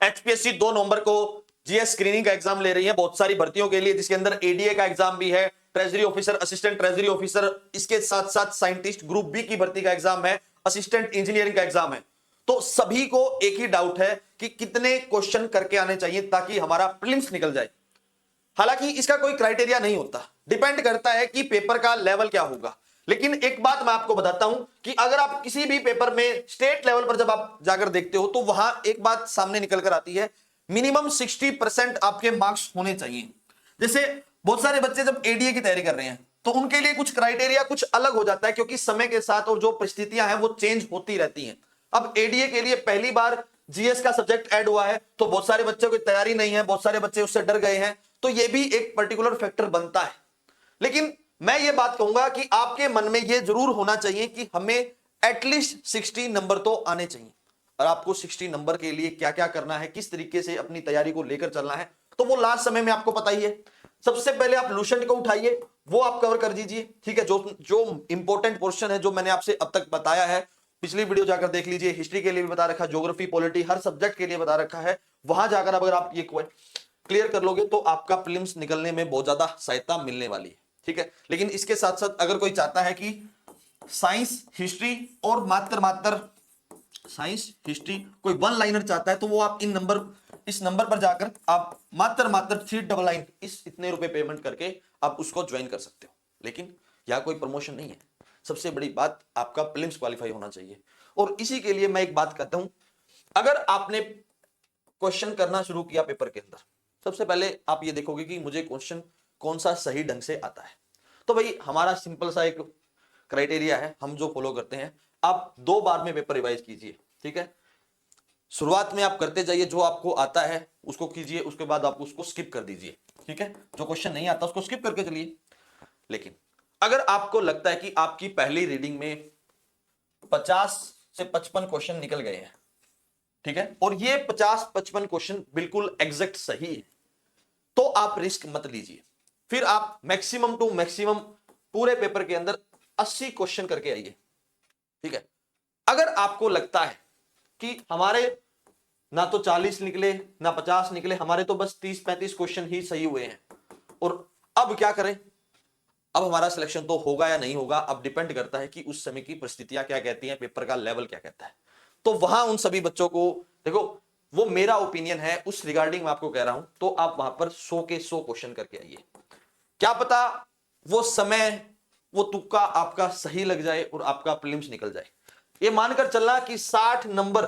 HPSC 2 नवंबर को GS screening का exam ले रही है बहुत सारी भर्तियों के लिए, जिसके अंदर एडीए का एग्जाम भी है, treasury officer, assistant treasury officer, इसके साथ साथ साइंटिस्ट ग्रुप बी की भर्ती का एग्जाम है, असिस्टेंट इंजीनियरिंग का एग्जाम है। तो सभी को एक ही डाउट है कि कितने क्वेश्चन करके आने चाहिए ताकि हमारा प्रीलिम्स निकल जाए। हालांकि इसका कोई क्राइटेरिया नहीं होता, डिपेंड करता है कि पेपर का लेवल क्या होगा। लेकिन एक बात मैं आपको बताता हूं कि अगर आप किसी भी पेपर में स्टेट लेवल पर जब आप जाकर देखते हो तो वहां एक बात सामने निकल कर आती है, मिनिमम 60% आपके मार्क्स होने चाहिए। जैसे बहुत सारे बच्चे जब एडीए की तैयारी कर रहे हैं तो उनके लिए कुछ क्राइटेरिया कुछ अलग हो जाता है, क्योंकि समय के साथ और जो परिस्थितियां हैं वो चेंज होती रहती हैं। अब एडीए के लिए पहली बार जीएस का सब्जेक्ट ऐड हुआ है तो बहुत सारे बच्चों की तैयारी नहीं है, बहुत सारे बच्चे उससे डर गए हैं, तो ये भी एक पर्टिकुलर फैक्टर बनता है। लेकिन मैं ये बात कहूंगा कि आपके मन में ये जरूर होना चाहिए कि हमें एटलीस्ट 60 नंबर तो आने चाहिए। और आपको 60 नंबर के लिए क्या क्या करना है, किस तरीके से अपनी तैयारी को लेकर चलना है, तो वो लास्ट समय में आपको पता ही है। सबसे पहले आप लूसेंट को उठाइए, वो आप कवर कर दीजिए, ठीक है। जो जो इंपॉर्टेंट पोर्शन है जो मैंने आपसे अब तक बताया है, पिछली वीडियो जाकर देख लीजिए, हिस्ट्री के लिए भी बता रखा है, ज्योग्राफी पॉलिटी हर सब्जेक्ट के लिए बता रखा है। वहां जाकर अगर आप ये क्लियर कर लोगे तो आपका प्रीलिम्स निकलने में बहुत ज्यादा सहायता मिलने वाली है, ठीक है। लेकिन इसके साथ साथ अगर कोई चाहता है कि साइंस हिस्ट्री और मात्र साइंस हिस्ट्री कोई वन लाइनर चाहता है तो वो आप इस नंबर पर जाकर आप मात्र 399 इस इतने रुपए पेमेंट करके आप उसको ज्वाइन कर सकते हो। लेकिन यह कोई प्रमोशन नहीं है, सबसे बड़ी बात आपका प्रीलिम्स क्वालिफाई होना चाहिए। और इसी के लिए मैं एक बात कहता हूं, अगर आपने क्वेश्चन करना शुरू किया पेपर के अंदर, सबसे पहले आप ये देखोगे कि मुझे क्वेश्चन कौन सा सही ढंग से आता है। तो भाई हमारा सिंपल सा एक क्राइटेरिया है, हम जो फॉलो करते हैं, आप 2 बार में पेपर रिवाइज कीजिए, ठीक है। शुरुआत में आप करते जाइए, जो आपको आता है उसको कीजिए, उसके बाद आप उसको स्किप कर दीजिए, ठीक है। जो क्वेश्चन नहीं आता उसको स्किप करके चलिए। लेकिन अगर आपको लगता है कि आपकी पहली रीडिंग में 50 से 55 क्वेश्चन निकल गए हैं, ठीक है, और ये 50-55 क्वेश्चन बिल्कुल एग्जैक्ट सही है, तो आप रिस्क मत लीजिए। फिर आप मैक्सिमम टू मैक्सिमम पूरे पेपर के अंदर 80 क्वेश्चन करके आइए, ठीक है। अगर आपको लगता है कि हमारे ना तो 40 निकले ना 50 निकले, हमारे तो बस 30-35 क्वेश्चन ही सही हुए हैं, और अब क्या करें, अब हमारा सिलेक्शन तो होगा या नहीं होगा, अब डिपेंड करता है कि उस समय की परिस्थितियां क्या कहती हैं, पेपर का लेवल क्या कहता है। तो वहां उन सभी बच्चों को देखो, वो मेरा ओपिनियन है उस रिगार्डिंग मैं आपको कह रहा हूं, तो आप वहां पर 100 के 100 क्वेश्चन करके आइए। क्या पता वो समय वो तुक्का आपका सही लग जाए और आपका प्रीलिम्स निकल जाए। ये मानकर चलना कि 60 नंबर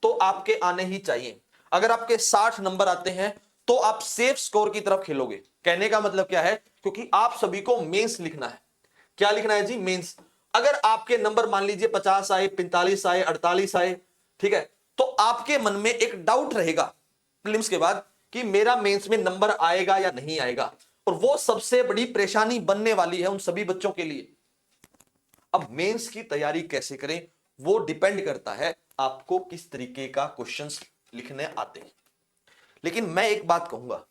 तो आपके आने ही चाहिए। अगर आपके 60 नंबर आते हैं तो आप सेफ स्कोर की तरफ खेलोगे। कहने का मतलब क्या है, क्योंकि आप सभी को मेंस लिखना है। क्या लिखना है जी? मेंस। अगर आपके नंबर मान लीजिए 50 आए, 45 आए, 48 आए, ठीक है, तो आपके मन में एक डाउट रहेगा प्रीलिम्स के बाद कि मेरा मेंस में नंबर आएगा या नहीं आएगा, और वो सबसे बड़ी परेशानी बनने वाली है उन सभी बच्चों के लिए। अब मेंस की तैयारी कैसे करें, वो डिपेंड करता है आपको किस तरीके का क्वेश्चंस लिखने आते हैं। लेकिन मैं एक बात कहूंगा,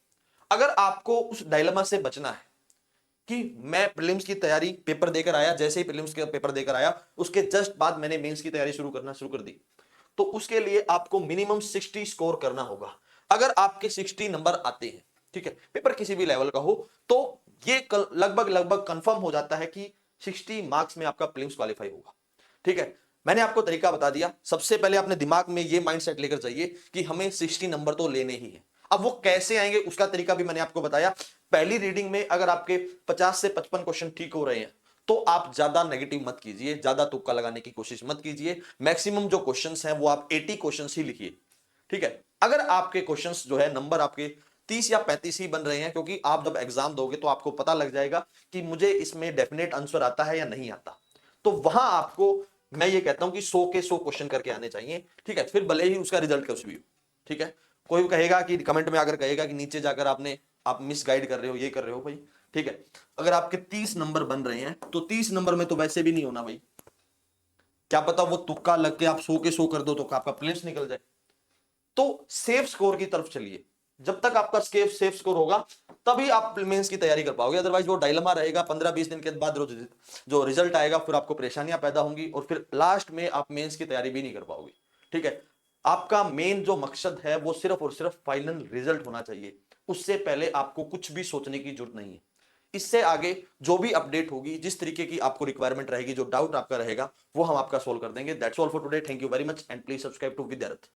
अगर आपको उस डायलेमा से बचना है कि मैं प्रीलिम्स की तैयारी पेपर देकर आया, जैसे ही प्रीलिम्स के पेपर देकर आया उसके जस्ट बाद मैंने मेंस की तैयारी शुरू कर दी, तो उसके लिए आपको मिनिमम 60 स्कोर करना होगा। अगर आपके 60 नंबर आते हैं, ठीक है, पेपर किसी भी लेवल का हो, तो ये लगभग कंफर्म हो जाता है कि 60 मार्क्स में आपका प्रीलिम्स क्वालिफाई होगा, ठीक है। मैंने आपको तरीका बता दिया। सबसे पहले अपने दिमाग में ये माइंडसेट लेकर जाइए कि हमें 60 नंबर तो लेने ही है। अब वो कैसे आएंगे उसका तरीका भी मैंने आपको बताया। पहली रीडिंग में अगर आपके 50 से 55 क्वेश्चन ठीक हो रहे हैं तो आप ज्यादा नेगेटिव मत कीजिए, ज्यादा तुक्का लगाने की कोशिश मत कीजिए। मैक्सिमम जो क्वेश्चंस हैं वो आप 80 क्वेश्चंस ही लिखिए, ठीक है। अगर आपके क्वेश्चंस जो है नंबर आपके 30 या 35 ही बन रहे हैं, क्योंकि आप जब एग्जाम दोगे तो आपको पता लग जाएगा कि मुझे इसमें डेफिनेट आंसर आता है या नहीं आता, तो वहां आपको मैं ये कहता हूं कि 100 के 100 क्वेश्चन करके आने चाहिए, ठीक है। फिर भले ही उसका रिजल्ट कुछ भी हो, ठीक है। कोई कहेगा कि कमेंट में अगर कहेगा कि नीचे जाकर आप मिस गाइड कर रहे हो, ये कर रहे हो भाई, ठीक है। अगर आपके 30 नंबर बन रहे हैं तो 30 नंबर में तो वैसे भी नहीं होना भाई, क्या पता वो तुक्का लग के आप 100 के 100 कर दो तो आपका प्लेस निकल जाए। तो सेफ स्कोर की तरफ चलिए। जब तक आपका सेफ स्कोर होगा तभी आप मेंस की तैयारी कर पाओगे, अदरवाइज वो डायलेमा रहेगा। 15-20 दिन के बाद जो रिजल्ट आएगा फिर आपको परेशानियां पैदा होंगी और फिर लास्ट में आप मेंस की तैयारी भी नहीं कर पाओगे, ठीक है। आपका मेन जो मकसद है वो सिर्फ और सिर्फ फाइनल रिजल्ट होना चाहिए। उससे पहले आपको कुछ भी सोचने की जरूरत नहीं है। इससे आगे जो भी अपडेट होगी, जिस तरीके की आपको रिक्वायरमेंट रहेगी, जो डाउट आपका रहेगा, वो हम आपका सोल्व कर देंगे। That's all for today. Thank you very much and please subscribe to विद्यारथ।